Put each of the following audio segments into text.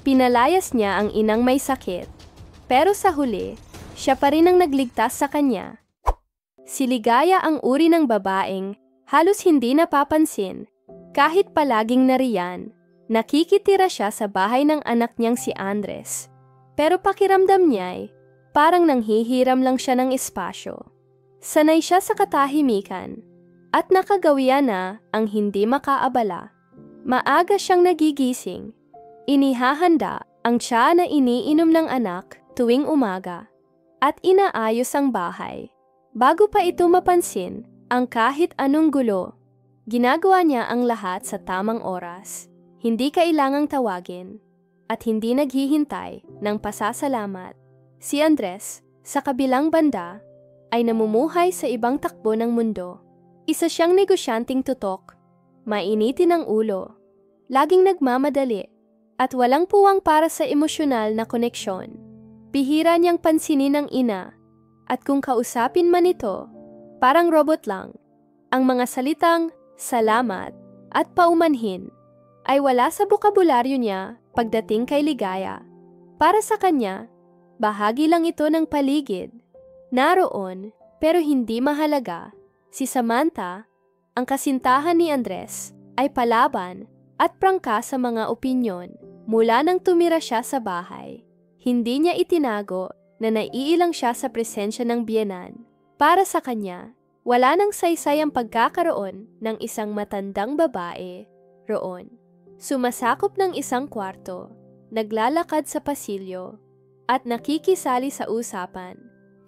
Pinalayas niya ang inang may sakit. Pero sa huli, siya pa rin ang nagligtas sa kanya. Si Ligaya ang uri ng babaeng halos hindi napapansin kahit palaging nariyan. Nakikitira siya sa bahay ng anak niyang si Andres. Pero pakiramdam niya parang nanghihiram lang siya ng espasyo. Sanay siya sa katahimikan at nakagawian na ang hindi makaabala. Maaga siyang nagigising. Inihahanda ang tsa na iniinom ng anak tuwing umaga at inaayos ang bahay. Bago pa ito mapansin ang kahit anong gulo, ginagawa niya ang lahat sa tamang oras. Hindi kailangang tawagin at hindi naghihintay ng pasasalamat. Si Andres, sa kabilang banda, ay namumuhay sa ibang takbo ng mundo. Isa siyang negosyanteng tutok, mainitin ang ulo, laging nagmamadali, at walang puwang para sa emosyonal na koneksyon. Bihira niyang pansinin ng ina, at kung kausapin man ito, parang robot lang. Ang mga salitang salamat at paumanhin ay wala sa bokabularyo niya pagdating kay Ligaya. Para sa kanya, bahagi lang ito ng paligid. Naroon, pero hindi mahalaga. Si Samantha, ang kasintahan ni Andres, ay palaban at prangka sa mga opinyon mula nang tumira siya sa bahay. Hindi niya itinago na naiilang siya sa presensya ng biyenan. Para sa kanya, wala nang saysay ang pagkakaroon ng isang matandang babae roon. Sumasakop ng isang kwarto, naglalakad sa pasilyo, at nakikisali sa usapan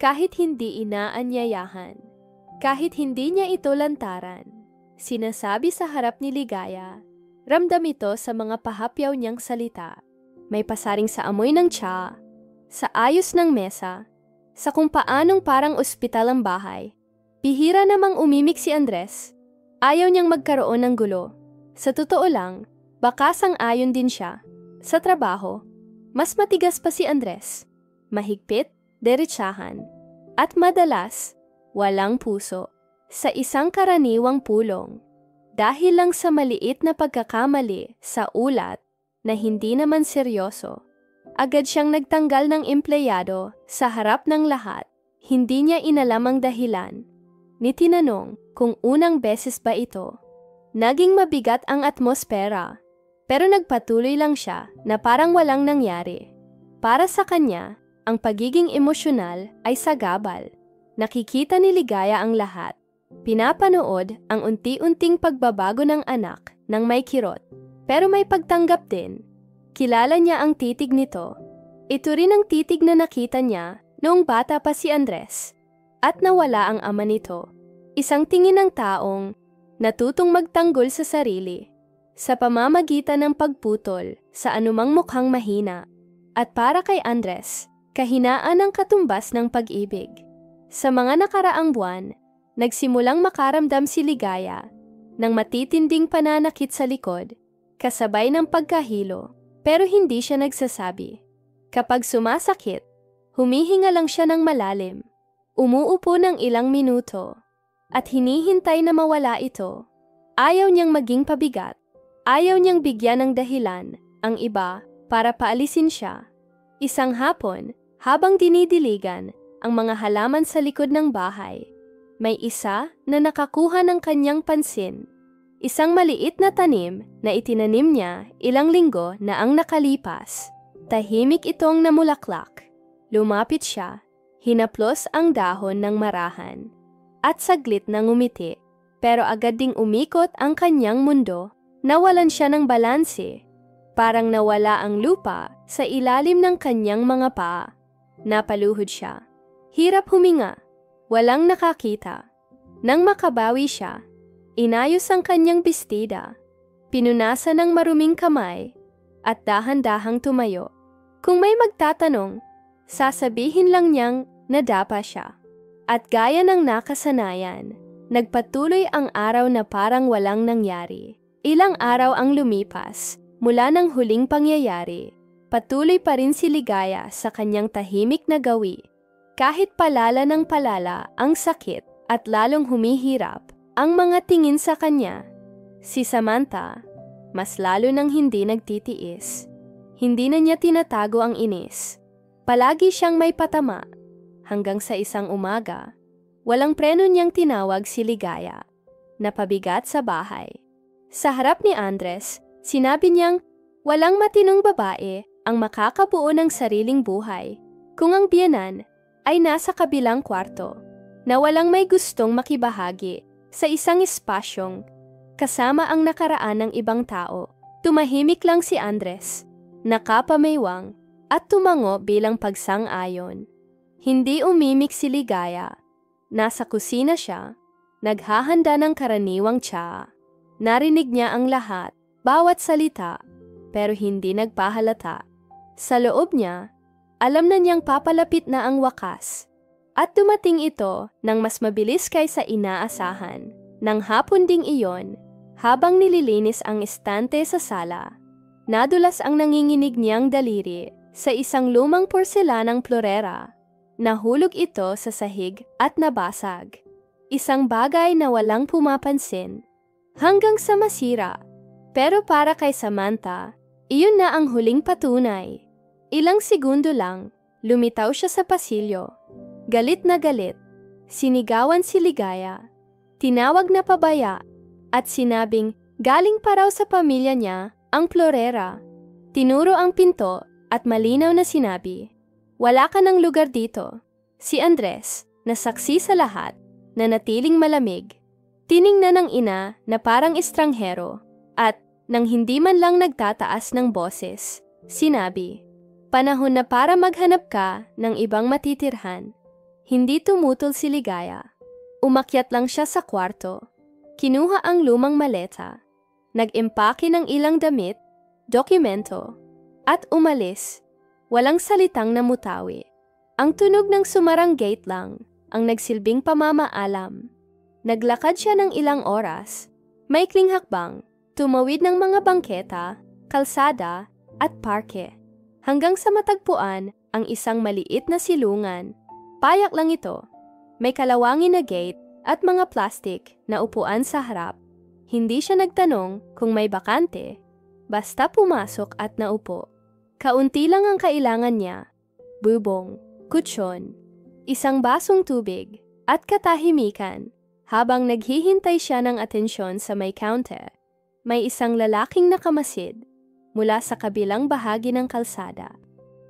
kahit hindi inaanyayahan. Kahit hindi niya ito lantaran, sinasabi sa harap ni Ligaya, ramdam ito sa mga pahapyaw niyang salita. May pasaring sa amoy ng tsa, sa ayos ng mesa, sa kung paanong parang ospital ang bahay. Bihira namang umimik si Andres. Ayaw niyang magkaroon ng gulo. Sa totoo lang, baka sang-ayon din siya. Sa trabaho, mas matigas pa si Andres. Mahigpit, derechahan, at madalas, walang puso. Sa isang karaniwang pulong, dahil lang sa maliit na pagkakamali sa ulat na hindi naman seryoso, agad siyang nagtanggal ng empleyado sa harap ng lahat. Hindi niya inalam ang dahilan. Ni tinanong kung unang beses ba ito. Naging mabigat ang atmosfera. Pero nagpatuloy lang siya na parang walang nangyari. Para sa kanya, ang pagiging emosyonal ay sagabal. Nakikita ni Ligaya ang lahat. Pinapanood ang unti-unting pagbabago ng anak ng may kirot. Pero may pagtanggap din. Kilala niya ang titig nito. Ito rin ang titig na nakita niya noong bata pa si Andres. At nawala ang ama nito. Isang tingin ng taong natutong magtanggol sa sarili sa pamamagitan ng pagputol sa anumang mukhang mahina. At para kay Andres, kahinaan ang katumbas ng pag-ibig. Sa mga nakaraang buwan, nagsimulang makaramdam si Ligaya ng matitinding pananakit sa likod, kasabay ng pagkahilo, pero hindi siya nagsasabi. Kapag sumasakit, humihinga lang siya ng malalim, umuupo ng ilang minuto, at hinihintay na mawala ito. Ayaw niyang maging pabigat. Ayaw niyang bigyan ng dahilan ang iba para paalisin siya. Isang hapon, habang dinidiligan ang mga halaman sa likod ng bahay, may isa na nakakuha ng kanyang pansin. Isang maliit na tanim na itinanim niya ilang linggo na ang nakalipas. Tahimik itong namulaklak. Lumapit siya, hinaplos ang dahon ng marahan, at saglit na ngumiti. Pero agad ding umikot ang kanyang mundo. Nawalan siya ng balanse. Parang nawala ang lupa sa ilalim ng kanyang mga paa. Napaluhod siya. Hirap huminga. Walang nakakita. Nang makabawi siya, inayos ang kanyang bestida. Pinunasan ng maruming kamay at dahan-dahang tumayo. Kung may magtatanong, sasabihin lang niyang nadapa siya. At gaya ng nakasanayan, nagpatuloy ang araw na parang walang nangyari. Ilang araw ang lumipas mula ng huling pangyayari. Patuloy pa rin si Ligaya sa kanyang tahimik na gawi. Kahit palala ng palala ang sakit at lalong humihirap ang mga tingin sa kanya. Si Samantha, mas lalo nang hindi nagtitiis. Hindi na niya tinatago ang inis. Palagi siyang may patama. Hanggang sa isang umaga, walang preno niyang tinawag si Ligaya. Napabigat sa bahay. Sa harap ni Andres, sinabi niyang walang matinong babae ang makakabuo ng sariling buhay kung ang biyenan ay nasa kabilang kwarto na walang may gustong makibahagi sa isang espasyong kasama ang nakaraan ng ibang tao. Tumahimik lang si Andres, nakapamaywang at tumango bilang pagsang-ayon. Hindi umimik si Ligaya. Nasa kusina siya, naghahanda ng karaniwang tsaa. Narinig niya ang lahat, bawat salita, pero hindi nagpahalata. Sa loob niya, alam na niyang papalapit na ang wakas. At dumating ito nang mas mabilis kaysa inaasahan. Nang hapon ding iyon, habang nililinis ang estante sa sala, nadulas ang nanginginig niyang daliri sa isang lumang porselanang florera. Nahulog ito sa sahig at nabasag. Isang bagay na walang pumapansin. Hanggang sa masira. Pero para kay Samantha, iyon na ang huling patunay. Ilang segundo lang, lumitaw siya sa pasilyo. Galit na galit. Sinigawan si Ligaya. Tinawag na pabaya. At sinabing galing pa raw sa pamilya niya ang florera. Tinuro ang pinto at malinaw na sinabi, wala ka ng lugar dito. Si Andres, na saksi sa lahat, na natiling malamig. Tiningnan ng ina na parang estranghero at nang hindi man lang nagtataas ng boses, sinabi, panahon na para maghanap ka ng ibang matitirhan. Hindi tumutol si Ligaya. Umakyat lang siya sa kwarto. Kinuha ang lumang maleta. Nag-impake ng ilang damit, dokumento, at umalis. Walang salitang namutawi. Ang tunog ng sumarang gate lang ang nagsilbing pamamaalam. Naglakad siya ng ilang oras. Maikling hakbang, tumawid ng mga bangketa, kalsada, at parke. Hanggang sa matagpuan ang isang maliit na silungan. Payak lang ito. May kalawangin na gate at mga plastik na upuan sa harap. Hindi siya nagtanong kung may bakante. Basta pumasok at naupo. Kaunti lang ang kailangan niya. Bubong, kutsyon, isang basong tubig, at katahimikan. Habang naghihintay siya ng atensyon sa may counter, may isang lalaking nakamasid mula sa kabilang bahagi ng kalsada.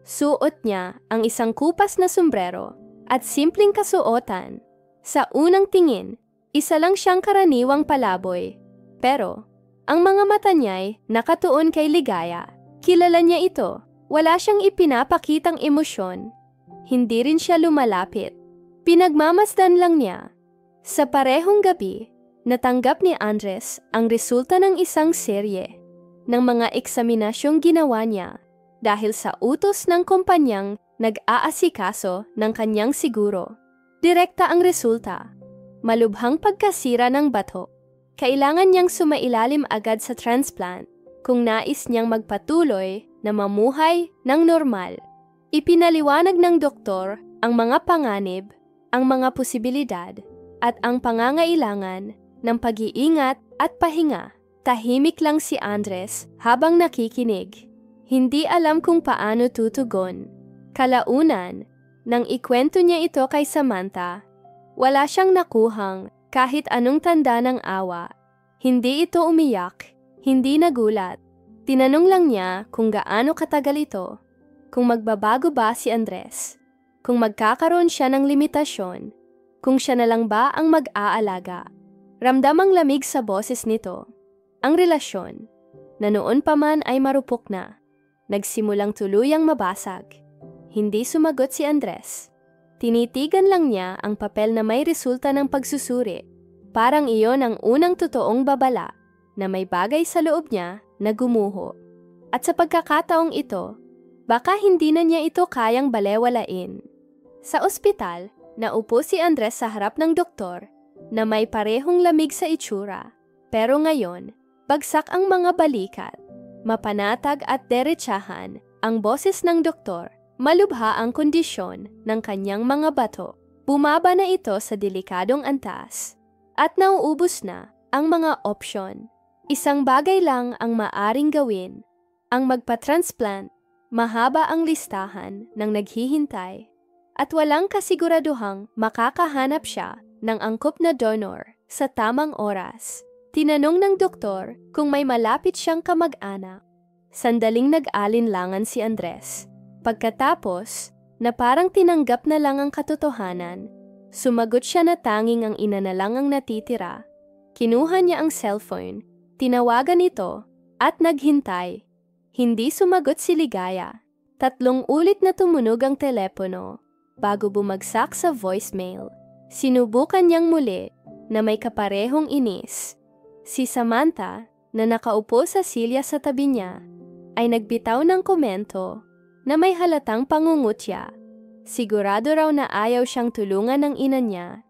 Suot niya ang isang kupas na sombrero at simpleng kasuotan. Sa unang tingin, isa lang siyang karaniwang palaboy. Pero, ang mga mata niya'y nakatuon kay Ligaya. Kilala niya ito. Wala siyang ipinapakitang emosyon. Hindi rin siya lumalapit. Pinagmamasdan lang niya. Sa parehong gabi, natanggap ni Andres ang resulta ng isang serye ng mga eksaminasyong ginawa niya dahil sa utos ng kumpanyang nag-aasikaso ng kanyang siguro. Direkta ang resulta. Malubhang pagkasira ng bato. Kailangan niyang sumailalim agad sa transplant kung nais niyang magpatuloy na mamuhay ng normal. Ipinaliwanag ng doktor ang mga panganib, ang mga posibilidad, at ang pangangailangan ng pag-iingat at pahinga. Tahimik lang si Andres habang nakikinig. Hindi alam kung paano tutugon. Kalaunan, nang ikwento niya ito kay Samantha, wala siyang nakuhang kahit anong tanda ng awa. Hindi ito umiyak, hindi nagulat. Tinanong lang niya kung gaano katagal ito, kung magbabago ba si Andres, kung magkakaroon siya ng limitasyon, kung siya na lang ba ang mag-aalaga. Ramdam ang lamig sa boses nito. Ang relasyon, na noon pa man ay marupok na, nagsimulang tuluyang mabasag. Hindi sumagot si Andres. Tinitigan lang niya ang papel na may resulta ng pagsusuri. Parang iyon ang unang totoong babala na may bagay sa loob niya na gumuho. At sa pagkakataong ito, baka hindi na niya ito kayang balewalain. Sa ospital, naupo si Andres sa harap ng doktor na may parehong lamig sa itsura. Pero ngayon, bagsak ang mga balikat. Mapanatag at derechahan ang boses ng doktor. Malubha ang kondisyon ng kanyang mga bato. Bumaba na ito sa delikadong antas. At nauubos na ang mga opsyon. Isang bagay lang ang maaring gawin, ang magpa-transplant Mahaba ang listahan ng naghihintay at walang kasiguraduhang makakahanap siya ng angkop na donor sa tamang oras. Tinanong ng doktor kung may malapit siyang kamag-anak. Sandaling nag-alinlangan si Andres. Pagkatapos, na parang tinanggap na lang ang katotohanan, sumagot siya na tanging ang ina na lang ang natitira. Kinuha niya ang cellphone, tinawagan ito, at naghintay. Hindi sumagot si Ligaya. 3 ulit na tumunog ang telepono bago bumagsak sa voicemail. Sinubukan niyang muli na may kaparehong inis. Si Samantha, na nakaupo sa silya sa tabi niya, ay nagbitaw ng komento na may halatang pangungutya. Sigurado raw na ayaw siyang tulungan ng ina niya.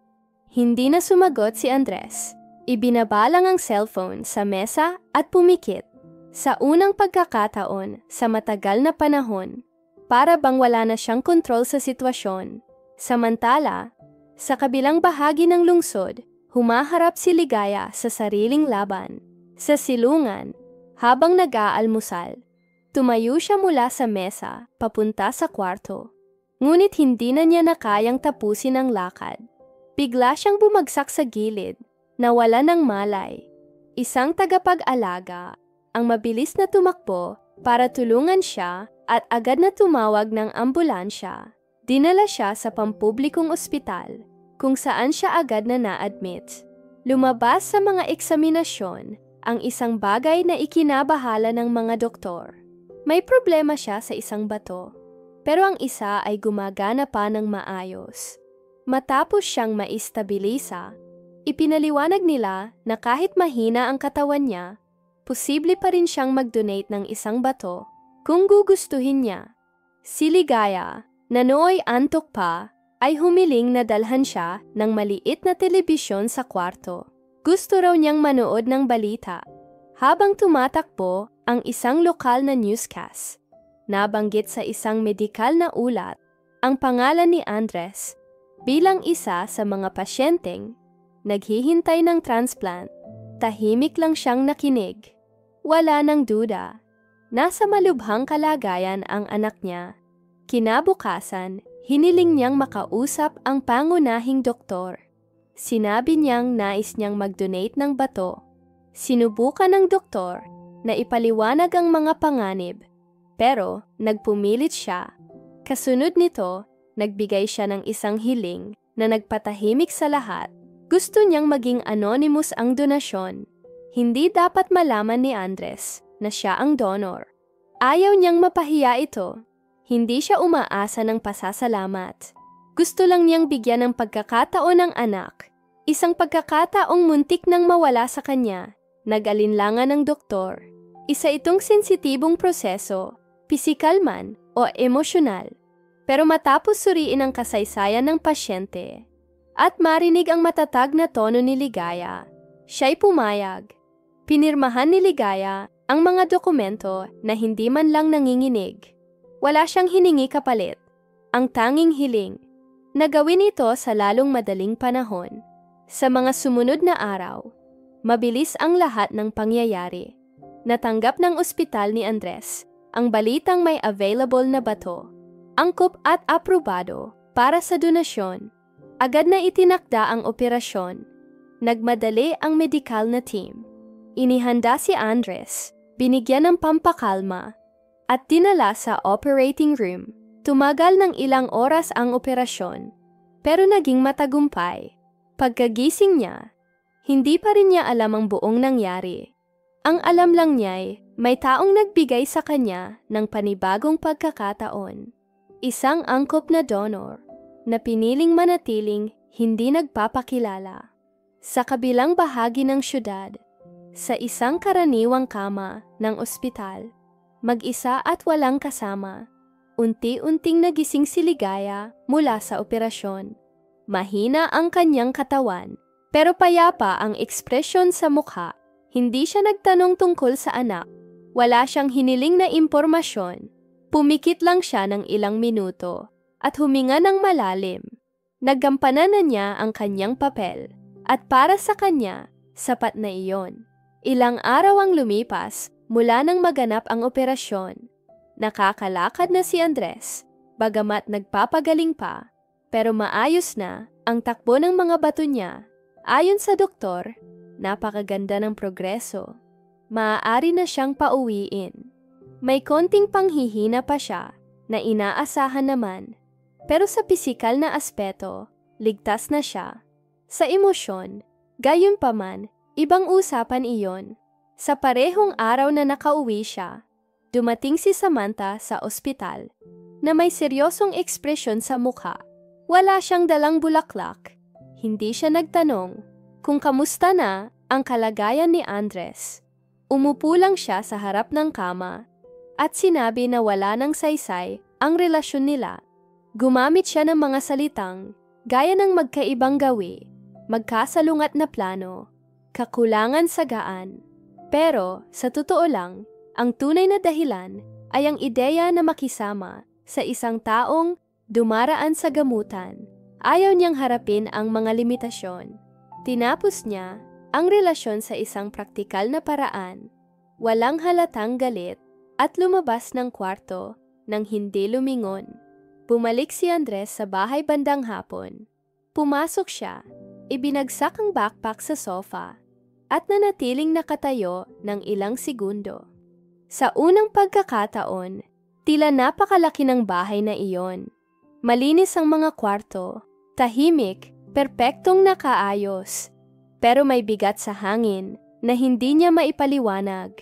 Hindi na sumagot si Andres. Ibinaba lang ang cellphone sa mesa at pumikit. Sa unang pagkakataon sa matagal na panahon, para bang wala na siyang kontrol sa sitwasyon. Samantala, sa kabilang bahagi ng lungsod, humaharap si Ligaya sa sariling laban. Sa silungan, habang nag-aalmusal, tumayo siya mula sa mesa papunta sa kwarto. Ngunit hindi na niya nakayang tapusin ang lakad. Bigla siyang bumagsak sa gilid, nawala ng malay. Isang tagapag-alaga ang mabilis na tumakbo para tulungan siya at agad na tumawag ng ambulansya. Dinala siya sa pampublikong ospital kung saan siya agad na na-admit. Lumabas sa mga eksaminasyon ang isang bagay na ikinabahala ng mga doktor. May problema siya sa isang bato, pero ang isa ay gumagana pa ng maayos. Matapos siyang maistabilisa, ipinaliwanag nila na kahit mahina ang katawan niya, posible pa rin siyang mag-donate ng isang bato kung gugustuhin niya. Si Ligaya, na nooy antok pa, ay humiling na dalhan siya ng maliit na telebisyon sa kwarto. Gusto raw niyang manood ng balita. Habang tumatakbo ang isang lokal na newscast, nabanggit sa isang medikal na ulat ang pangalan ni Andres bilang isa sa mga pasyenteng naghihintay ng transplant. Tahimik lang siyang nakinig. Wala nang duda. Nasa malubhang kalagayan ang anak niya. Kinabukasan, hiniling niyang makausap ang pangunahing doktor. Sinabi niyang nais niyang mag-donate ng bato. Sinubukan ng doktor na ipaliwanag ang mga panganib, pero nagpumilit siya. Kasunod nito, nagbigay siya ng isang hiling na nagpatahimik sa lahat. Gusto niyang maging anonymous ang donasyon. Hindi dapat malaman ni Andres na siya ang donor. Ayaw niyang mapahiya ito. Hindi siya umaasa ng pasasalamat. Gusto lang niyang bigyan ng pagkakataon ang anak. Isang pagkakataong muntik nang mawala sa kanya. Nag-alinlangan ng doktor. Isa itong sensitibong proseso, pisikal man o emosyonal. Pero matapos suriin ang kasaysayan ng pasyente, at marinig ang matatag na tono ni Ligaya, siya'y pumayag. Pinirmahan ni Ligaya ang mga dokumento na hindi man lang nanginginig. Wala siyang hiningi kapalit. Ang tanging hiling, na gawin ito sa lalong madaling panahon. Sa mga sumunod na araw, mabilis ang lahat ng pangyayari. Natanggap ng ospital ni Andres ang balitang may available na bato, angkop at aprobado para sa donasyon. Agad na itinakda ang operasyon. Nagmadali ang medikal na team. Inihanda si Andres, binigyan ng pampakalma, at dinala sa operating room. Tumagal ng ilang oras ang operasyon, pero naging matagumpay. Pagkagising niya, hindi pa rin niya alam ang buong nangyari. Ang alam lang niya'y may taong nagbigay sa kanya ng panibagong pagkakataon. Isang angkop na donor na piniling manatiling hindi nagpapakilala. Sa kabilang bahagi ng syudad, sa isang karaniwang kama ng ospital, mag-isa at walang kasama, unti-unting nagising si Ligaya mula sa operasyon. Mahina ang kanyang katawan, pero payapa ang ekspresyon sa mukha. Hindi siya nagtanong tungkol sa anak. Wala siyang hiniling na impormasyon. Pumikit lang siya ng ilang minuto at huminga ng malalim. Naggampanan na niya ang kanyang papel at para sa kanya, sapat na iyon. Ilang araw ang lumipas mula nang maganap ang operasyon. Nakakalakad na si Andres, bagamat nagpapagaling pa, pero maayos na ang takbo ng mga bato niya. Ayon sa doktor, napakaganda ng progreso. Maaari na siyang pauwiin. May konting panghihina pa siya na inaasahan naman, pero sa pisikal na aspeto, ligtas na siya. Sa emosyon, gayunpaman, ibang usapan iyon. Sa parehong araw na nakauwi siya, dumating si Samantha sa ospital na may seryosong ekspresyon sa mukha. Wala siyang dalang bulaklak. Hindi siya nagtanong kung kamusta na ang kalagayan ni Andres. Umupo lang siya sa harap ng kama at sinabi na wala nang saysay ang relasyon nila. Gumamit siya ng mga salitang gaya ng magkaibang gawi, magkasalungat na plano, kakulangan sa gaan. Pero sa totoo lang, ang tunay na dahilan ay ang ideya na makisama sa isang taong dumaraan sa gamutan. Ayaw niyang harapin ang mga limitasyon. Tinapos niya ang relasyon sa isang praktikal na paraan, walang halatang galit, at lumabas ng kwarto nang hindi lumingon. Bumalik si Andres sa bahay bandang hapon. Pumasok siya, ibinagsak ang backpack sa sofa, at nanatiling nakatayo ng ilang segundo. Sa unang pagkakataon, tila napakalaki ng bahay na iyon. Malinis ang mga kwarto, tahimik, perpektong nakaayos. Pero may bigat sa hangin na hindi niya maipaliwanag.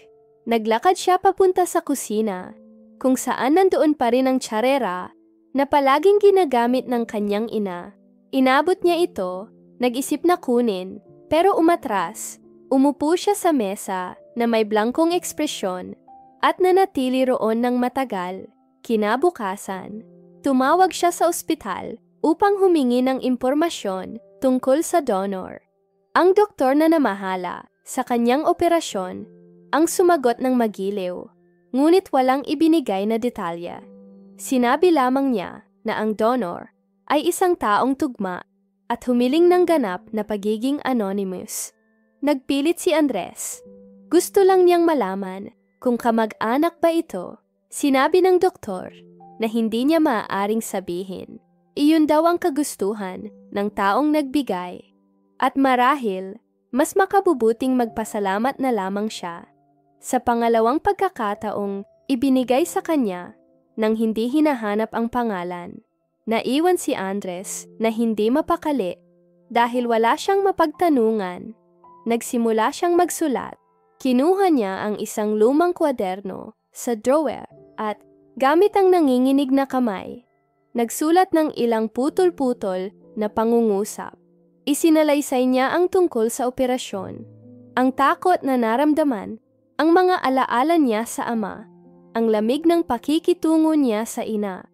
Naglakad siya papunta sa kusina, kung saan nandoon pa rin ang tsarera na palaging ginagamit ng kanyang ina. Inabot niya ito, nag-isip na kunin, pero umatras. Umupo siya sa mesa na may blankong ekspresyon at nanatili roon ng matagal. Kinabukasan, tumawag siya sa ospital upang humingi ng impormasyon tungkol sa donor. Ang doktor na namahala sa kanyang operasyon ang sumagot ng magiliw, ngunit walang ibinigay na detalye. Sinabi lamang niya na ang donor ay isang taong tugma at humiling ng ganap na pagiging anonymous. Nagpilit si Andres. Gusto lang niyang malaman kung kamag-anak ba ito. Sinabi ng doktor na hindi niya maaaring sabihin. Iyon daw ang kagustuhan ng taong nagbigay. At marahil, mas makabubuting magpasalamat na lamang siya sa pangalawang pagkakataong ibinigay sa kanya nang hindi hinahanap ang pangalan. Naiwan si Andres na hindi mapakali dahil wala siyang mapagtanungan. Nagsimula siyang magsulat. Kinuha niya ang isang lumang kwaderno sa drawer at gamit ang nanginginig na kamay, nagsulat ng ilang putol-putol na pangungusap. Isinalaysay niya ang tungkol sa operasyon, ang takot na naramdaman, ang mga alaala niya sa ama, ang lamig ng pakikitungo niya sa ina.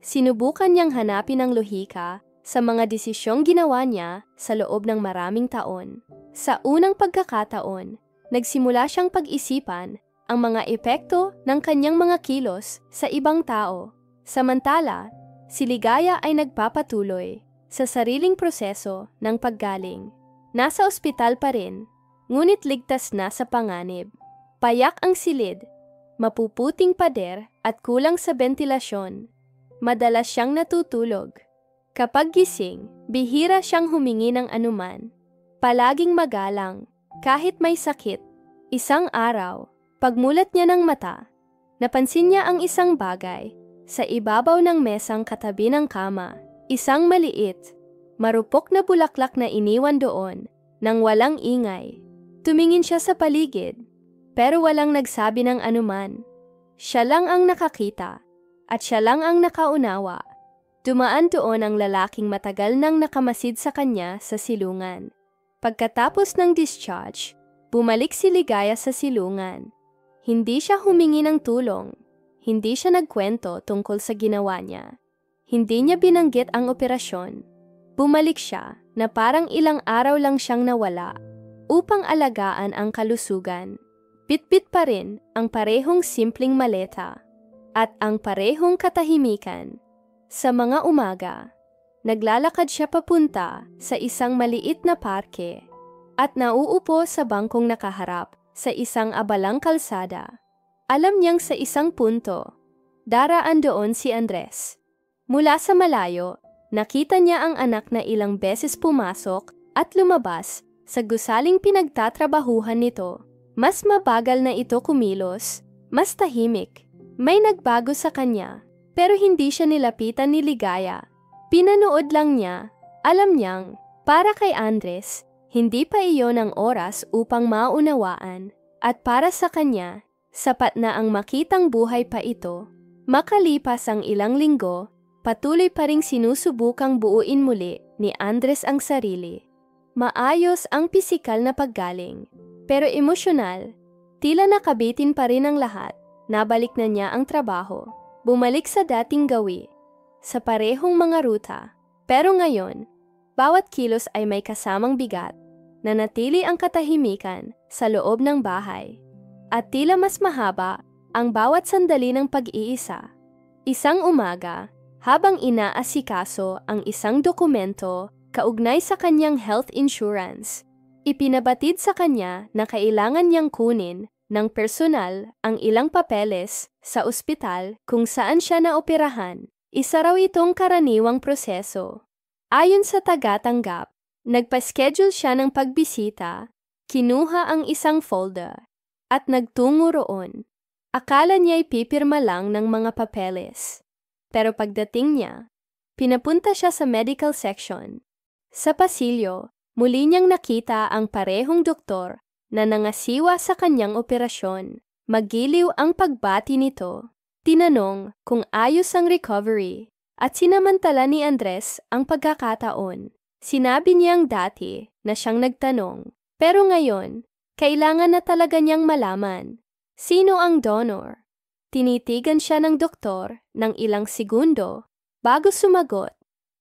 Sinubukan niyang hanapin ang lohika sa mga desisyong ginawa niya sa loob ng maraming taon. Sa unang pagkakataon, nagsimula siyang pag-isipan ang mga epekto ng kanyang mga kilos sa ibang tao. Samantala, si Ligaya ay nagpapatuloy sa sariling proseso ng paggaling. Nasa ospital pa rin, ngunit ligtas na sa panganib. Payak ang silid, mapuputing pader at kulang sa bentilasyon. Madalas siyang natutulog. Kapag gising, bihira siyang humingi ng anuman. Palaging magalang, kahit may sakit. Isang araw, pagmulat niya ng mata, napansin niya ang isang bagay sa ibabaw ng mesang katabi ng kama. Isang maliit, marupok na bulaklak na iniwan doon nang walang ingay. Tumingin siya sa paligid, pero walang nagsabi ng anuman. Siya lang ang nakakita at siya lang ang nakaunawa. Dumaan doon ang lalaking matagal nang nakamasid sa kanya sa silungan. Pagkatapos ng discharge, bumalik si Ligaya sa silungan. Hindi siya humingi ng tulong. Hindi siya nagkwento tungkol sa ginawa niya. Hindi niya binanggit ang operasyon. Bumalik siya na parang ilang araw lang siyang nawala upang alagaan ang kalusugan. Bitbit pa rin ang parehong simpleng maleta at ang parehong katahimikan. Sa mga umaga, naglalakad siya papunta sa isang maliit na parke at nauupo sa bangkong nakaharap sa isang abalang kalsada. Alam niyang sa isang punto, Daraan doon si Andres. Mula sa malayo, nakita niya ang anak na ilang beses pumasok at lumabas sa gusaling pinagtatrabahuhan nito. Mas mabagal na ito kumilos, mas tahimik. May nagbago sa kanya, pero hindi siya nilapitan ni Ligaya. Pinanood lang niya, alam niyang, para kay Andres, hindi pa iyon ang oras upang maunawaan, at para sa kanya, sapat na ang makitang buhay pa ito. Makalipas ang ilang linggo, patuloy pa ring sinusubukang buuin muli ni Andres ang sarili. Maayos ang pisikal na paggaling, pero emosyonal, tila nakabitin pa rin ang lahat. Nabalik na niya ang trabaho, bumalik sa dating gawi, sa parehong mga ruta. Pero ngayon, bawat kilos ay may kasamang bigat, nanatili ang katahimikan sa loob ng bahay, at tila mas mahaba ang bawat sandali ng pag-iisa. Isang umaga, habang inaasikaso ang isang dokumento kaugnay sa kanyang health insurance, ipinabatid sa kanya na kailangan niyang kunin ng personal ang ilang papeles sa ospital kung saan siya naoperahan. Isa raw itong karaniwang proseso. Ayon sa tagatanggap, nagpa-schedule siya ng pagbisita, kinuha ang isang folder, at nagtungo roon. Akala niya'y pipirma lang ng mga papeles. Pero pagdating niya, pinapunta siya sa medical section. Sa pasilyo, muli niyang nakita ang parehong doktor na nangasiwa sa kanyang operasyon. Magiliw ang pagbati nito. Tinanong kung ayos ang recovery at sinamantala ni Andres ang pagkakataon. Sinabi niyang dati na siyang nagtanong, pero ngayon, kailangan na talaga niyang malaman. Sino ang donor? Tinitigan siya ng doktor ng ilang segundo bago sumagot.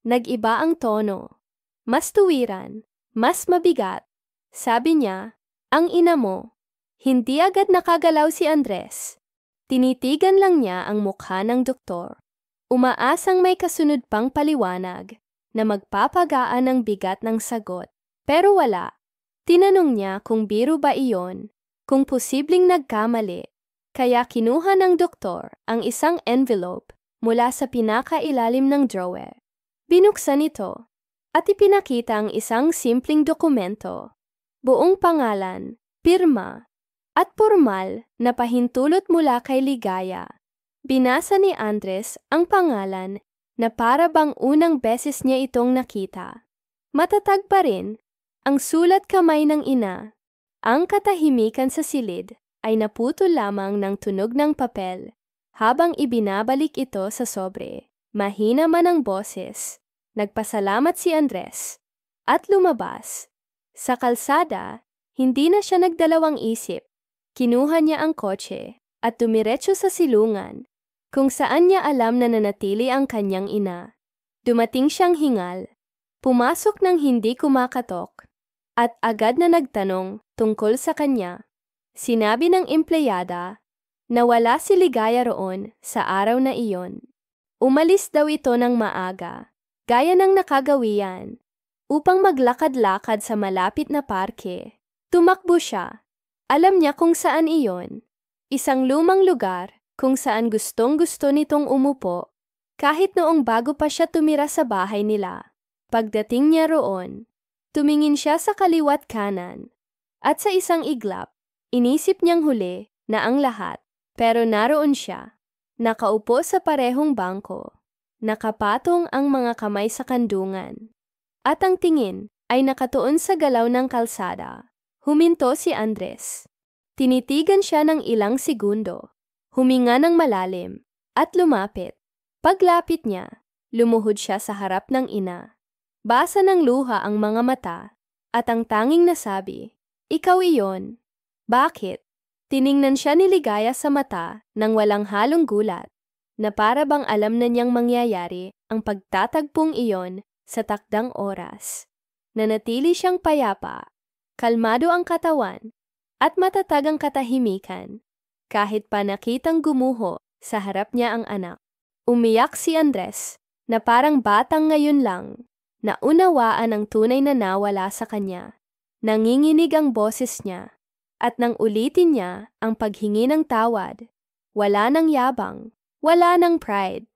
Nag-iba ang tono. Mas tuwiran, mas mabigat. Sabi niya, ang ina mo. Hindi agad nakagalaw si Andres. Tinitigan lang niya ang mukha ng doktor. Umaasang may kasunod pang paliwanag na magpapagaan ang bigat ng sagot. Pero wala. Tinanong niya kung biro ba iyon, kung posibleng nagkamali. Kaya kinuha ng doktor ang isang envelope mula sa pinakailalim ng drawer. Binuksan ito at ipinakita ang isang simpleng dokumento. Buong pangalan, pirma, at pormal na pahintulot mula kay Ligaya. Binasa ni Andres ang pangalan na para bang unang beses niya itong nakita. Matatag pa rin ang sulat kamay ng ina. Ang katahimikan sa silid ay naputol lamang ng tunog ng papel habang ibinabalik ito sa sobre. Mahina man ang boses. Nagpasalamat si Andres at lumabas. Sa kalsada, hindi na siya nagdalawang isip. Kinuha niya ang kotse at dumiretso sa silungan kung saan niya alam na nanatili ang kanyang ina. Dumating siyang hingal, pumasok ng hindi kumakatok, at agad na nagtanong tungkol sa kanya. Sinabi ng empleyada na wala si Ligaya roon sa araw na iyon. Umalis daw ito ng maaga, gaya ng nakagawian, upang maglakad-lakad sa malapit na parke. Tumakbo siya. Alam niya kung saan iyon. Isang lumang lugar kung saan gustong-gusto nitong umupo, kahit noong bago pa siya tumira sa bahay nila. Pagdating niya roon, tumingin siya sa kaliwat kanan, at sa isang iglap, inisip niyang huli na ang lahat. Pero naroon siya, nakaupo sa parehong bangko, nakapatong ang mga kamay sa kandungan. At ang tingin ay nakatuon sa galaw ng kalsada. Huminto si Andres. Tinitigan siya ng ilang segundo. Huminga ng malalim at lumapit. Paglapit niya, lumuhod siya sa harap ng ina. Basa ng luha ang mga mata at ang tanging nasabi, "Ikaw iyon." Bakit? Tiningnan siya ni Ligaya sa mata nang walang halong gulat, na para bang alam na niyang mangyayari ang pagtatagpong iyon sa takdang oras. Nanatili siyang payapa, kalmado ang katawan, at matatag ang katahimikan, kahit pa nakitang gumuho sa harap niya ang anak. Umiyak si Andres, na parang batang ngayon lang, na unawaan ang tunay na nawala sa kanya. Nanginginig ang boses niya, at nang ulitin niya ang paghingi ng tawad, wala nang yabang, Wala ng pride.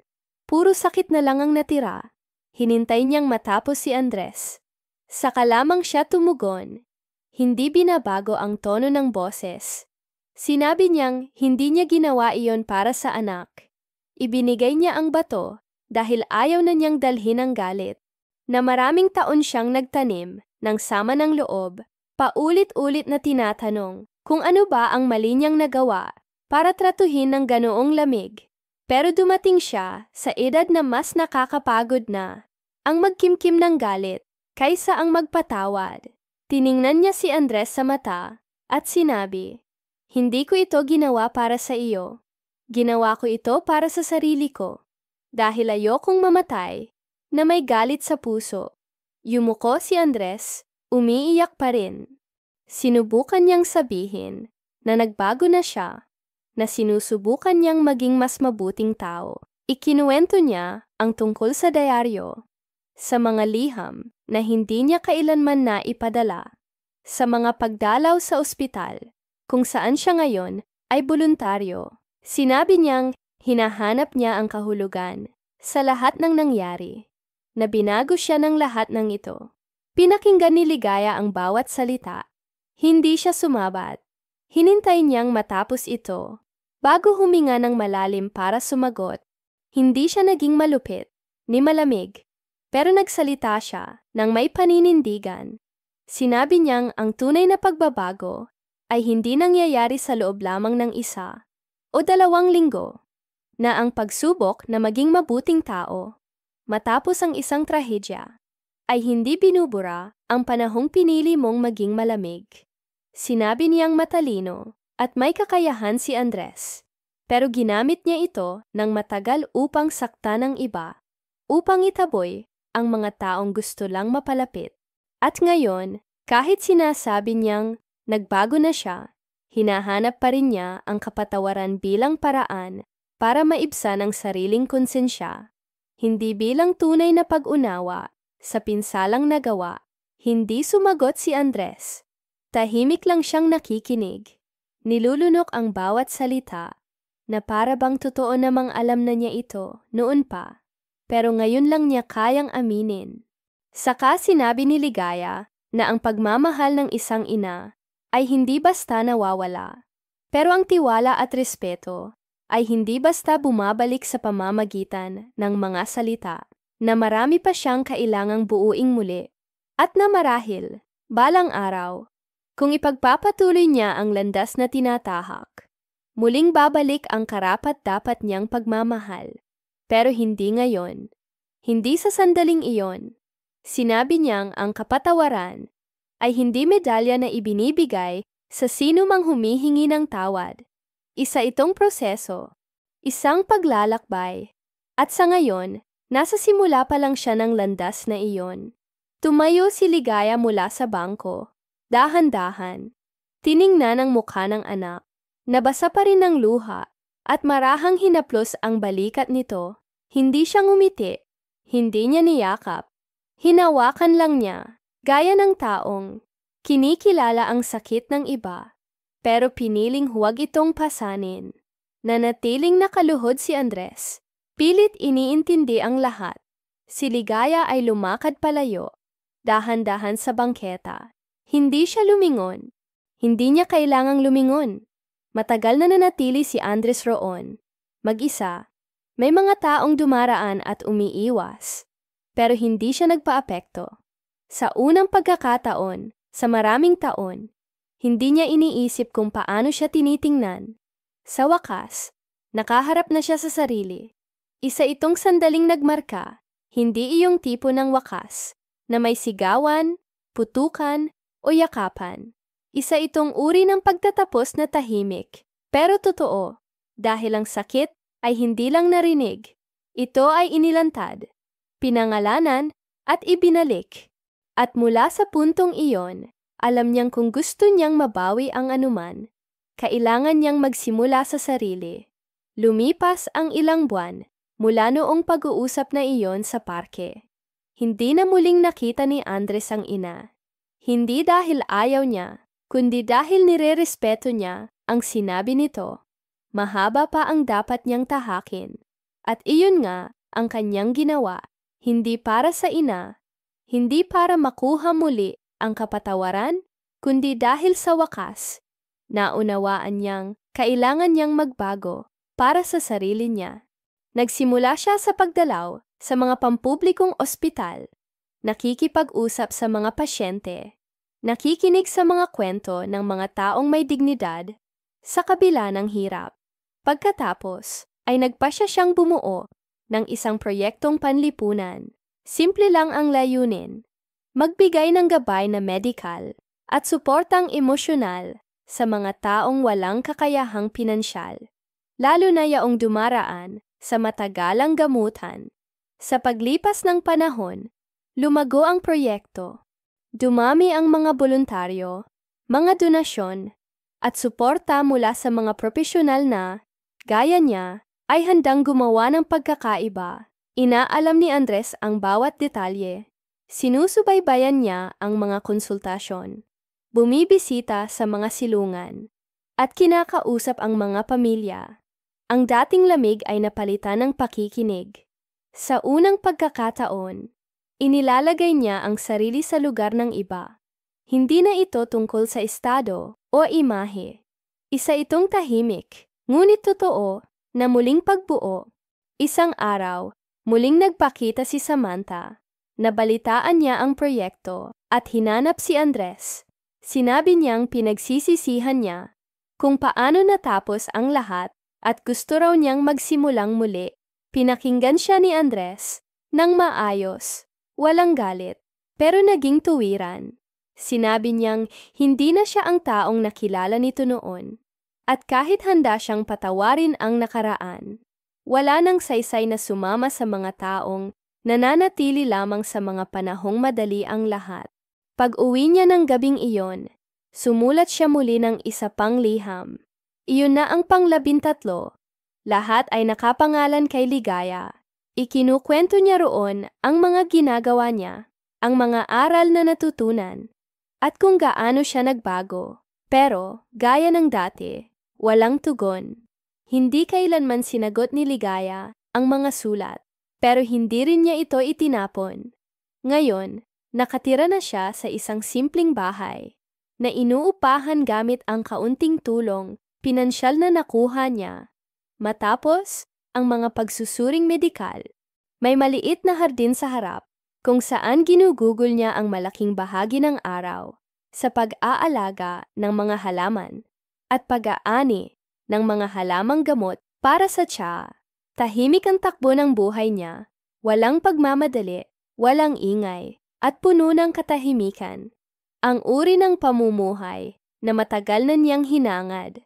Puro sakit na lang ang natira. Hinintay niyang matapos si Andres. Saka lamang siya tumugon. Hindi binabago ang tono ng boses. Sinabi niyang hindi niya ginawa iyon para sa anak. Ibinigay niya ang bato dahil ayaw na niyang dalhin ang galit. Na maraming taon siyang nagtanim ng sama ng loob, paulit-ulit na tinatanong kung ano ba ang mali niyang nagawa para tratuhin ng ganoong lamig. Pero dumating siya sa edad na mas nakakapagod na ang magkimkim ng galit kaysa ang magpatawad. Tiningnan niya si Andres sa mata at sinabi, "Hindi ko ito ginawa para sa iyo. Ginawa ko ito para sa sarili ko. Dahil ayokong mamatay na may galit sa puso." Yumuko si Andres, umiiyak pa rin. Sinubukan niyang sabihin na nagbago na siya, na sinusubukan niyang maging mas mabuting tao. Ikinuwento niya ang tungkol sa diaryo, sa mga liham na hindi niya kailanman na ipadala, sa mga pagdalaw sa ospital, kung saan siya ngayon ay voluntaryo. Sinabi niyang hinahanap niya ang kahulugan sa lahat ng nangyari, na binago siya ng lahat ng ito. Pinakinggan ni Ligaya ang bawat salita. Hindi siya sumabat. Hinintay niyang matapos ito bago huminga ng malalim para sumagot. Hindi siya naging malupit ni malamig, pero nagsalita siya ng may paninindigan. Sinabi niyang ang tunay na pagbabago ay hindi nangyayari sa loob lamang ng 1 o 2 linggo, na ang pagsubok na maging mabuting tao matapos ang isang trahedya ay hindi binubura ang panahong pinili mong maging malamig. Sinabi niyang matalino at may kakayahan si Andres, pero ginamit niya ito ng matagal upang saktan ng iba, upang itaboy ang mga taong gusto lang mapalapit. At ngayon, kahit sinasabi niyang nagbago na siya, hinahanap pa rin niya ang kapatawaran bilang paraan para maibsan ang sariling konsensya. Hindi bilang tunay na pag-unawa sa pinsalang nagawa. Hindi sumagot si Andres. Tahimik lang siyang nakikinig. Nilulunok ang bawat salita na para bang totoo namang alam na niya ito noon pa, pero ngayon lang niya kayang aminin. Saka sinabi ni Ligaya na ang pagmamahal ng isang ina ay hindi basta nawawala, pero ang tiwala at respeto ay hindi basta bumabalik sa pamamagitan ng mga salita, na marami pa siyang kailangang buuing muli, at na marahil, balang araw, kung ipagpapatuloy niya ang landas na tinatahak, muling babalik ang karapat-dapat niyang pagmamahal. Pero hindi ngayon. Hindi sa sandaling iyon. Sinabi niyang ang kapatawaran ay hindi medalya na ibinibigay sa sino mang humihingi ng tawad. Isa itong proseso, isang paglalakbay, at sa ngayon, nasa simula pa lang siya ng landas na iyon. Tumayo si Ligaya mula sa bangko. Dahan-dahan. Tiningnan ang mukha ng anak. Nabasa pa rin ng luha at marahang hinaplos ang balikat nito. Hindi siya ngumiti. Hindi niya niyakap. Hinawakan lang niya, gaya ng taong kinikilala ang sakit ng iba, pero piniling huwag itong pasanin. Nanatiling nakaluhod si Andres. Pilit iniintindi ang lahat. Si Ligaya ay lumakad palayo, dahan-dahan sa bangketa. Hindi siya lumingon. Hindi niya kailangang lumingon. Matagal na nanatili si Andres roon. Mag-isa. May mga taong dumaraan at umiiwas. Pero hindi siya nagpaapekto. Sa unang pagkakataon, sa maraming taon, hindi niya iniisip kung paano siya tinitingnan. Sa wakas, nakaharap na siya sa sarili. Isa itong sandaling nagmarka, hindi iyong tipo ng wakas, na may sigawan, putukan, o yakapan. Isa itong uri ng pagtatapos na tahimik, pero totoo, dahil ang sakit ay hindi lang narinig. Ito ay inilantad, pinangalanan, at ibinalik. At mula sa puntong iyon, alam niyang kung gusto niyang mabawi ang anuman, kailangan niyang magsimula sa sarili. Lumipas ang ilang buwan mula noong pag-uusap na iyon sa parke. Hindi na muling nakita ni Andres ang ina. Hindi dahil ayaw niya, kundi dahil nirerespeto niya ang sinabi nito. mahaba pa ang dapat niyang tahakin. At iyon nga ang kanyang ginawa, hindi para sa ina, hindi para makuha muli ang kapatawaran, kundi dahil sa wakas, naunawaan niyang kailangan niyang magbago para sa sarili niya. Nagsimula siya sa pagdalaw sa mga pampublikong ospital, nakikipag-usap sa mga pasyente, nakikinig sa mga kwento ng mga taong may dignidad sa kabila ng hirap. Pagkatapos ay nagpasya siyang bumuo ng isang proyektong panlipunan. Simple lang ang layunin, magbigay ng gabay na medikal at suportang emosyonal sa mga taong walang kakayahang pinansyal, lalo na yaong dumaraan sa matagalang gamutan. Sa paglipas ng panahon, lumago ang proyekto. Dumami ang mga voluntaryo, mga donasyon, at suporta mula sa mga profesional na, gaya niya, ay handang gumawa ng pagkakaiba. Inaalam ni Andres ang bawat detalye. Sinusubaybayan niya ang mga konsultasyon, bumibisita sa mga silungan, at kinakausap ang mga pamilya. Ang dating lamig ay napalitan ng pakikinig. Sa unang pagkakataon, inilalagay niya ang sarili sa lugar ng iba. Hindi na ito tungkol sa estado o imahe. Isa itong tahimik, ngunit totoo, na muling pagbuo. Isang araw, muling nagpakita si Samantha. Nabalitaan niya ang proyekto at hinanap si Andres. Sinabi niyang pinagsisisihan niya kung paano natapos ang lahat at gusto raw niyang magsimulang muli. Pinakinggan siya ni Andres nang maayos, walang galit, pero naging tuwiran. Sinabi niyang hindi na siya ang taong nakilala nito noon. At kahit handa siyang patawarin ang nakaraan, wala nang saysay na sumama sa mga taong nananatili lamang sa mga panahong madali ang lahat. Pag-uwi niya ng gabing iyon, sumulat siya muli ng isa pang liham. Iyon na ang pang-13. Lahat ay nakapangalan kay Ligaya. Ikinukwento niya roon ang mga ginagawa niya, ang mga aral na natutunan, at kung gaano siya nagbago. Pero, gaya ng dati, walang tugon. Hindi kailanman sinagot ni Ligaya ang mga sulat, pero hindi rin niya ito itinapon. Ngayon, nakatira na siya sa isang simpleng bahay na inuupahan gamit ang kaunting tulong pinansyal na nakuha niya. Matapos ang mga pagsusuring medikal, may maliit na hardin sa harap kung saan ginugugol niya ang malaking bahagi ng araw sa pag-aalaga ng mga halaman at pag-aani ng mga halamang gamot para sa tiya. Tahimik ang takbo ng buhay niya, walang pagmamadali, walang ingay, at puno ng katahimikan. Ang uri ng pamumuhay na matagal na niyang hinangad.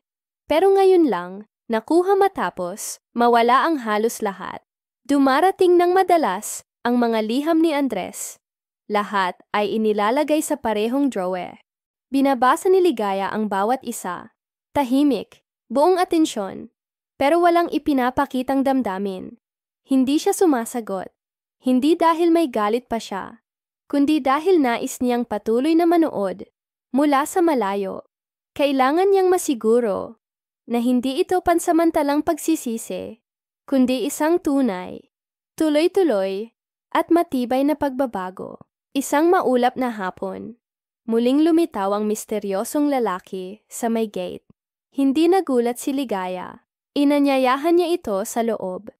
Pero ngayon lang, nakuha matapos, mawala ang halos lahat. Dumarating ng madalas ang mga liham ni Andres. Lahat ay inilalagay sa parehong drawer. Binabasa ni Ligaya ang bawat isa. Tahimik, buong atensyon, pero walang ipinapakitang damdamin. Hindi siya sumasagot. Hindi dahil may galit pa siya, kundi dahil nais niyang patuloy na manood mula sa malayo. Kailangan niyang masiguro na hindi ito pansamantalang pagsisisi, kundi isang tunay, tuloy-tuloy, at matibay na pagbabago. Isang maulap na hapon, muling lumitaw ang misteryosong lalaki sa may gate. Hindi nagulat si Ligaya. Inanyayahan niya ito sa loob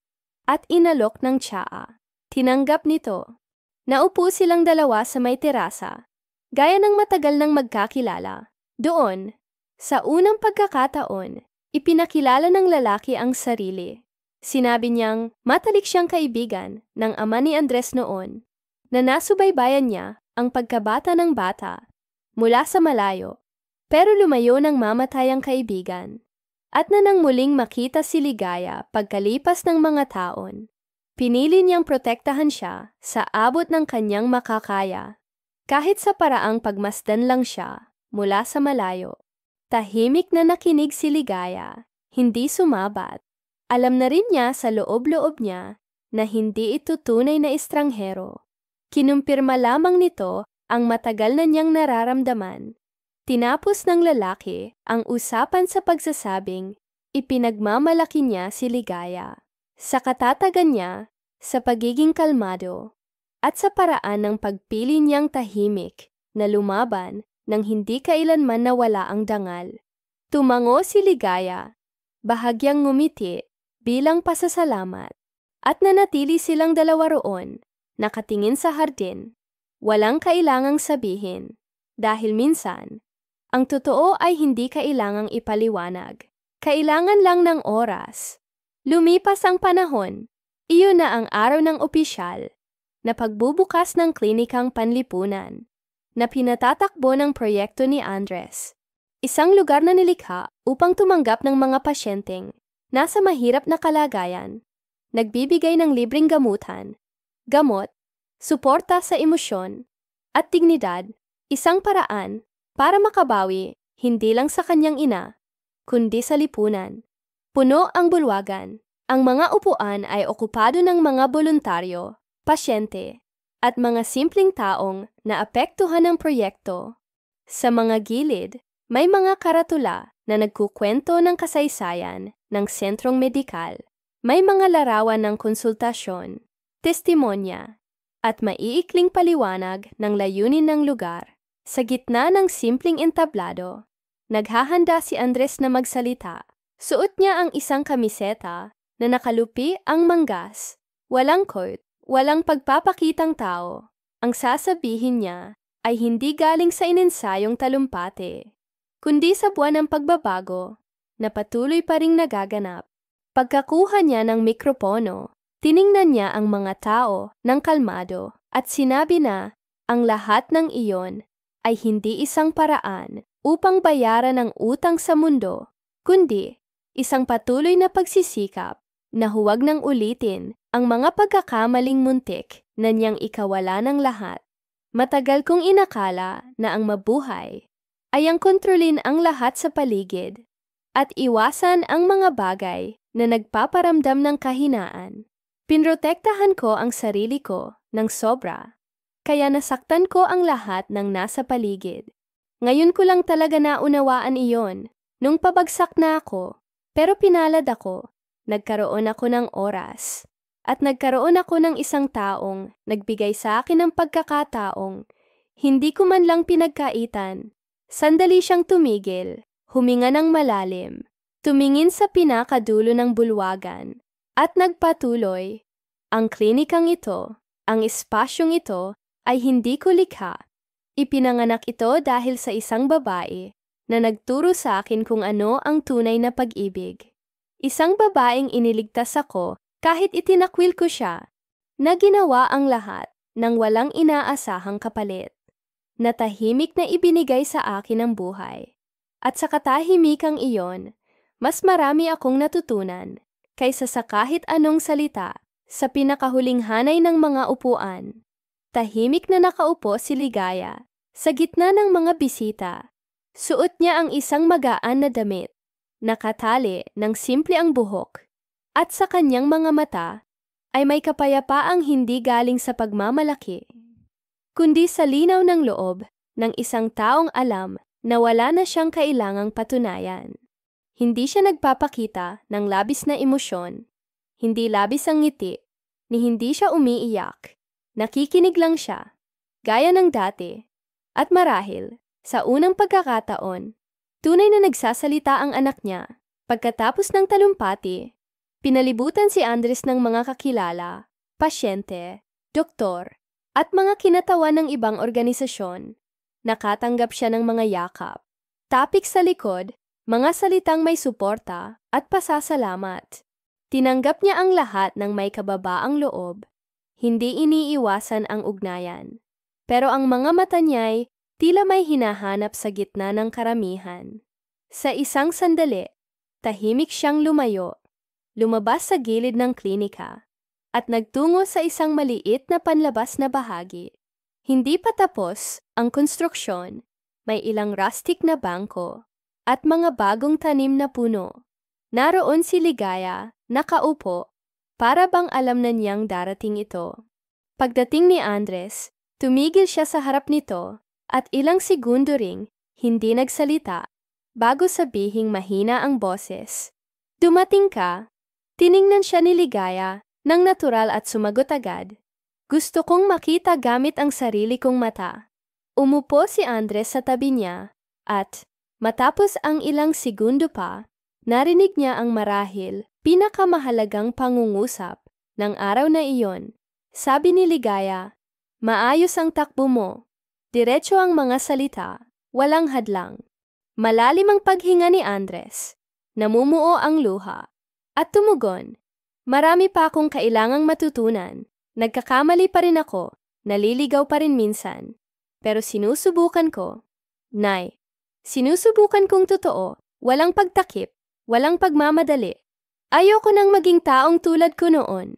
at inalok ng tsaa. Tinanggap nito. Naupo silang dalawa sa may terasa, gaya ng matagal nang magkakilala. Doon, sa unang pagkakataon, ipinakilala ng lalaki ang sarili. Sinabi niyang matalik siyang kaibigan ng ama ni Andres noon, na nasubaybayan niya ang pagkabata ng bata mula sa malayo, pero lumayo ng mamatayang kaibigan. At na nang muling makita si Ligaya pagkalipas ng mga taon, pinili niyang protektahan siya sa abot ng kanyang makakaya. Kahit sa paraang pagmasdan lang siya mula sa malayo. Tahimik na nakinig si Ligaya, hindi sumabat. Alam na rin niya sa loob-loob niya na hindi ito tunay na estranghero. Kinumpirma lamang nito ang matagal na niyang nararamdaman. Tinapos ng lalaki ang usapan sa pagsasabing, Ipinagmamalaki niya si Ligaya sa katatagan niya, sa pagiging kalmado, at sa paraan ng pagpili niyang tahimik na lumaban nang hindi kailanman nawala ang dangal. Tumango si Ligaya, bahagyang ngumiti bilang pasasalamat, at nanatili silang dalawa roon, nakatingin sa hardin. Walang kailangang sabihin, dahil minsan, ang totoo ay hindi kailangang ipaliwanag. Kailangan lang ng oras. Lumipas ang panahon, iyon na ang araw ng opisyal na pagbubukas ng klinikang panlipunan na pinatatakbo ng proyekto ni Andres. Isang lugar na nilikha upang tumanggap ng mga pasyenteng nasa mahirap na kalagayan, nagbibigay ng libreng gamutan, gamot, suporta sa emosyon, at dignidad, isang paraan para makabawi hindi lang sa kanyang ina, kundi sa lipunan. Puno ang bulwagan. Ang mga upuan ay okupado ng mga boluntaryo, pasyente, at mga simpleng taong naapektuhan ng proyekto. Sa mga gilid, may mga karatula na nagkukwento ng kasaysayan ng sentrong medikal. May mga larawan ng konsultasyon, testimonya, at maiikling paliwanag ng layunin ng lugar. Sa gitna ng simpleng entablado, naghahanda si Andres na magsalita. Suot niya ang isang kamiseta na nakalupi ang manggas. Walang coat, walang pagpapakitang tao. Ang sasabihin niya ay hindi galing sa inensayong talumpate, kundi sa buwan ng pagbabago na patuloy pa ring nagaganap. Pagkakuha niya ng mikropono, tiningnan niya ang mga tao ng kalmado at sinabi na ang lahat ng iyon ay hindi isang paraan upang bayaran ang utang sa mundo, kundi isang patuloy na pagsisikap na huwag nang ulitin ang mga pagkakamaling muntik na niyang ikawala ng lahat. Matagal kong inakala na ang mabuhay ay ang kontrolin ang lahat sa paligid at iwasan ang mga bagay na nagpaparamdam ng kahinaan. Pinrotektahan ko ang sarili ko ng sobra, kaya nasaktan ko ang lahat ng nasa paligid. Ngayon ko lang talaga naunawaan iyon nung pabagsak na ako. Pero pinalad ako, nagkaroon ako ng oras, at nagkaroon ako ng isang taong nagbigay sa akin ng pagkakataong hindi ko man lang pinagkaitan. Sandali siyang tumigil, huminga ng malalim, tumingin sa pinakadulo ng bulwagan, at nagpatuloy. Ang klinikang ito, ang espasyong ito, ay hindi ko likha. Ipinanganak ito dahil sa isang babae na nagturo sa akin kung ano ang tunay na pag-ibig. Isang babaeng iniligtas ako kahit itinakwil ko siya, na ginawa ang lahat nang walang inaasahang kapalit. Na tahimik na ibinigay sa akin ang buhay. At sa katahimikang iyon, mas marami akong natutunan kaysa sa kahit anong salita. Sa pinakahuling hanay ng mga upuan, tahimik na nakaupo si Ligaya sa gitna ng mga bisita. Suot niya ang isang magaan na damit, nakatali ng simple ang buhok, at sa kanyang mga mata ay may kapayapaang hindi galing sa pagmamalaki, kundi sa linaw ng loob ng isang taong alam na wala na siyang kailangang patunayan. Hindi siya nagpapakita ng labis na emosyon, hindi labis ang ngiti, ni hindi siya umiiyak. Nakikinig lang siya, gaya ng dati, at marahil, sa unang pagkakataon, tunay na nagsasalita ang anak niya. Pagkatapos ng talumpati, pinalibutan si Andres ng mga kakilala, pasyente, doktor, at mga kinatawan ng ibang organisasyon. Nakatanggap siya ng mga yakap, tapik sa likod, mga salitang may suporta at pasasalamat. Tinanggap niya ang lahat ng may kababaang loob. Hindi iniiwasan ang ugnayan. Pero ang mga mata niya'y tila may hinahanap sa gitna ng karamihan. Sa isang sandali, tahimik siyang lumayo, lumabas sa gilid ng klinika, at nagtungo sa isang maliit na panlabas na bahagi. Hindi pa tapos ang konstruksyon, may ilang rustic na bangko, at mga bagong tanim na puno. Naroon si Ligaya, nakaupo, para bang alam na niyang darating ito. Pagdating ni Andres, tumigil siya sa harap nito, at ilang segundo ring hindi nagsalita, bago sabihing mahina ang boses. Dumating ka. Tiningnan siya ni Ligaya ng natural at sumagot agad. Gusto kong makita gamit ang sarili kong mata. Umupo si Andres sa tabi niya at, matapos ang ilang segundo pa, narinig niya ang marahil pinakamahalagang pangungusap ng araw na iyon. Sabi ni Ligaya, maayos ang takbo mo. Diretso ang mga salita, walang hadlang. Malalim ang paghinga ni Andres. Namumuo ang luha. At tumugon, marami pa akong kailangang matutunan. Nagkakamali pa rin ako, naliligaw pa rin minsan. Pero sinusubukan ko. Nay, sinusubukan kong totoo, walang pagtakip, walang pagmamadali. Ayoko nang maging taong tulad ko noon.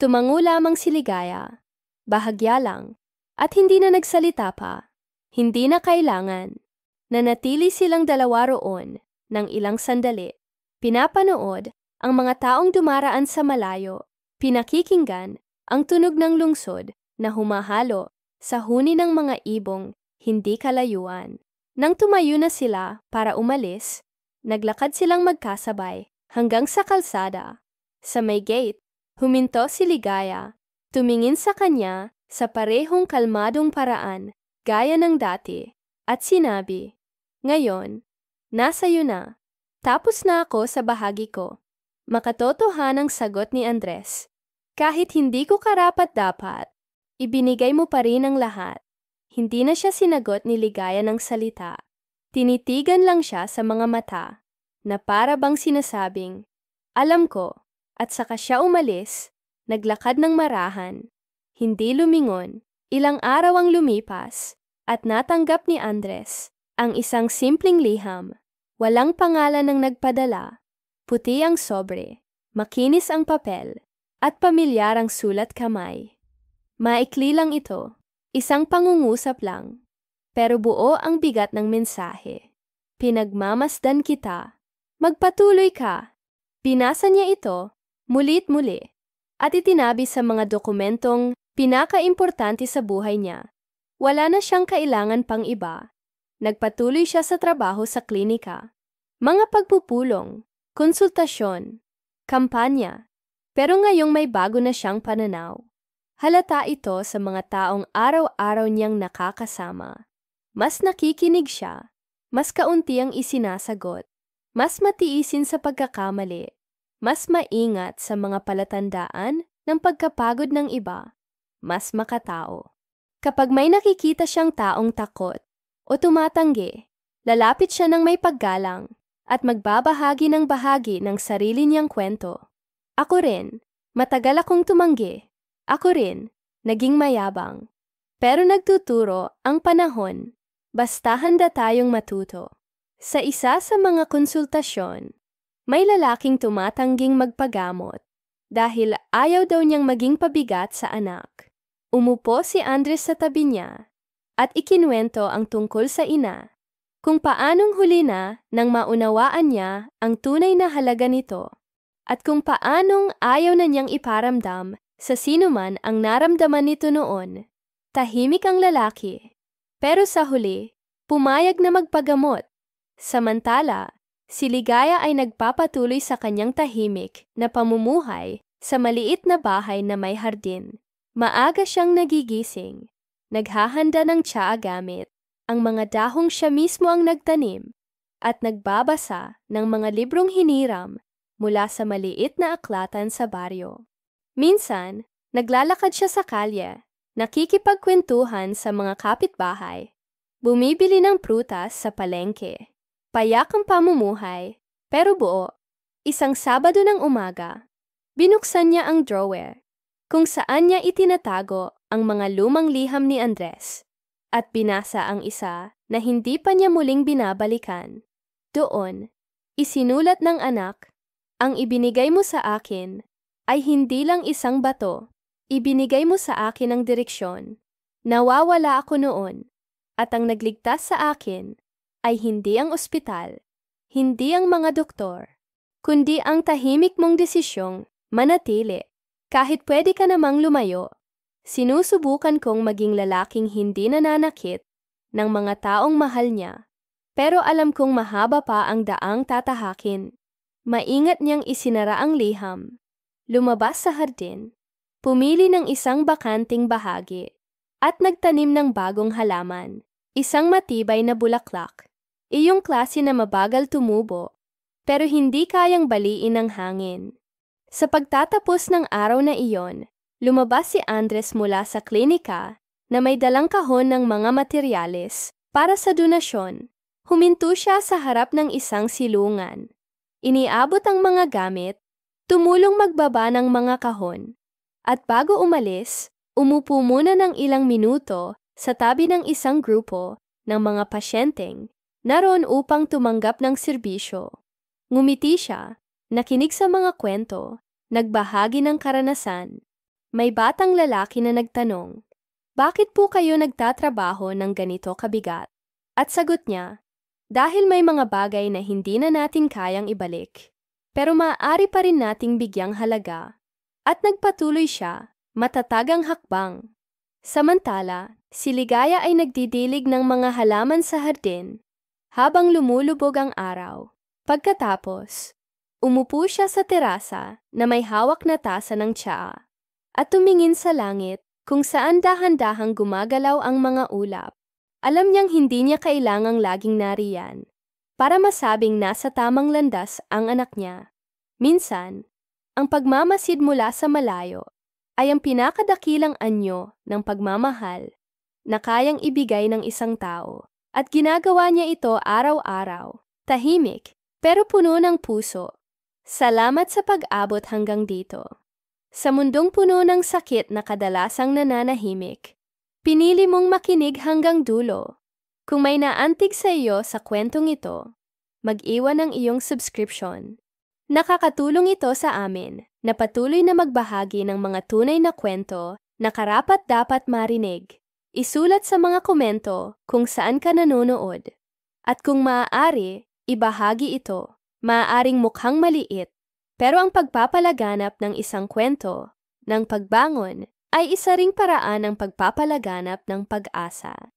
Tumango lamang si Ligaya. Bahagya lang. At hindi na nagsalita pa. Hindi na kailangan. Nanatili silang dalawa roon ng ilang sandali. Pinapanood ang mga taong dumaraan sa malayo. Pinakikinggan ang tunog ng lungsod na humahalo sa huni ng mga ibong hindi kalayuan. Nang tumayo na sila para umalis, naglakad silang magkasabay hanggang sa kalsada. Sa may gate, huminto si Ligaya, tumingin sa kanya sa parehong kalmadong paraan gaya ng dati, at sinabi, ngayon, nasa iyo na. Tapos na ako sa bahagi ko. Makatotohanang sagot ni Andres. Kahit hindi ko karapat-dapat, ibinigay mo pa rin ang lahat. Hindi na siya sinagot ni Ligaya ng salita. Tinitigan lang siya sa mga mata, na para bang sinasabing, alam ko, at saka siya umalis, naglakad ng marahan. Hindi lumingon, ilang araw ang lumipas, at natanggap ni Andres ang isang simpleng liham. Walang pangalan ng nagpadala, puti ang sobre, makinis ang papel, at pamilyar ang sulat kamay. Maikli lang ito, isang pangungusap lang, pero buo ang bigat ng mensahe. Pinagmamasdan kita, magpatuloy ka. Binasa niya ito, muli't muli, at itinabi sa mga dokumentong pinakaimportante sa buhay niya. Wala na siyang kailangan pang iba. Nagpatuloy siya sa trabaho sa klinika. Mga pagpupulong, konsultasyon, kampanya. Pero ngayong may bago na siyang pananaw. Halata ito sa mga taong araw-araw niyang nakakasama. Mas nakikinig siya, mas kaunti ang isinasagot, mas matiisin sa pagkakamali, mas maingat sa mga palatandaan ng pagkapagod ng iba, mas makatao. Kapag may nakikita siyang taong takot o tumatanggi, lalapit siya ng may paggalang at magbabahagi ng bahagi ng sarili niyang kwento. Ako rin, matagal akong tumanggi. Ako rin, naging mayabang. Pero nagtuturo ang panahon, basta handa tayong matuto. Sa isa sa mga konsultasyon, may lalaking tumatangging magpagamot dahil ayaw daw niyang maging pabigat sa anak. Umupo si Andres sa tabi niya at ikinuwento ang tungkol sa ina, kung paanong huli na nang maunawaan niya ang tunay na halaga nito, at kung paanong ayaw na niyang iparamdam sa sinuman ang naramdaman nito noon. Tahimik ang lalaki, pero sa huli, pumayag na magpagamot. Samantala, si Ligaya ay nagpapatuloy sa kanyang tahimik na pamumuhay sa maliit na bahay na may hardin. Maaga siyang nagigising, naghahanda ng tsaa gamit ang mga dahong siya mismo ang nagtanim, at nagbabasa ng mga librong hiniram mula sa maliit na aklatan sa baryo. Minsan, naglalakad siya sa kalye, nakikipagkwentuhan sa mga kapitbahay, bumibili ng prutas sa palengke. Payak ang pamumuhay, pero buo. Isang Sabado ng umaga, binuksan niya ang drawer, kung saan niya itinatago ang mga lumang liham ni Andres, at binasa ang isa na hindi pa niya muling binabalikan. Doon, isinulat ng anak, ang ibinigay mo sa akin ay hindi lang isang bato. Ibinigay mo sa akin ang direksyon. Nawawala ako noon, at ang nagligtas sa akin ay hindi ang ospital, hindi ang mga doktor, kundi ang tahimik mong desisyong manatili. Kahit pwede ka namang lumayo, sinusubukan kong maging lalaking hindi nananakit ng mga taong mahal niya, pero alam kong mahaba pa ang daang tatahakin. Maingat niyang isinara ang liham. Lumabas sa hardin. Pumili ng isang bakanting bahagi. At nagtanim ng bagong halaman. Isang matibay na bulaklak. Iyong klase na mabagal tumubo. Pero hindi kayang baliin ng hangin. Sa pagtatapos ng araw na iyon, lumabas si Andres mula sa klinika na may dalang kahon ng mga materyales para sa donasyon. Huminto siya sa harap ng isang silungan. Iniabot ang mga gamit, tumulong magbaba ng mga kahon. At bago umalis, umupo muna ng ilang minuto sa tabi ng isang grupo ng mga pasyenteng naroon upang tumanggap ng serbisyo. Ngumiti siya, nakinig sa mga kwento, nagbahagi ng karanasan. May batang lalaki na nagtanong, "Bakit po kayo nagtatrabaho ng ganito kabigat?" At sagot niya, "Dahil may mga bagay na hindi na natin kayang ibalik, pero maaari pa rin nating bigyang halaga." At nagpatuloy siya, matatagang hakbang. Samantala, si Ligaya ay nagdidilig ng mga halaman sa hardin habang lumulubog ang araw. Pagkatapos, umupo siya sa terasa na may hawak na tasa ng tsaa at tumingin sa langit kung saan dahan-dahang gumagalaw ang mga ulap. Alam niyang hindi niya kailangang laging nariyan para masabing nasa tamang landas ang anak niya. Minsan, ang pagmamasid mula sa malayo ay ang pinakadakilang anyo ng pagmamahal na kayang ibigay ng isang tao. At ginagawa niya ito araw-araw, tahimik, pero puno ng puso. Salamat sa pag-abot hanggang dito. Sa mundong puno ng sakit na kadalasang nananahimik, pinili mong makinig hanggang dulo. Kung may naantig sa iyo sa kwentong ito, mag-iwan ng iyong subscription. Nakakatulong ito sa amin na patuloy na magbahagi ng mga tunay na kwento na karapat-dapat marinig. Isulat sa mga komento kung saan ka nanonood. At kung maaari, ibahagi ito. Maaaring mukhang maliit, pero ang pagpapalaganap ng isang kwento ng pagbangon ay isa ring paraan ng pagpapalaganap ng pag-asa.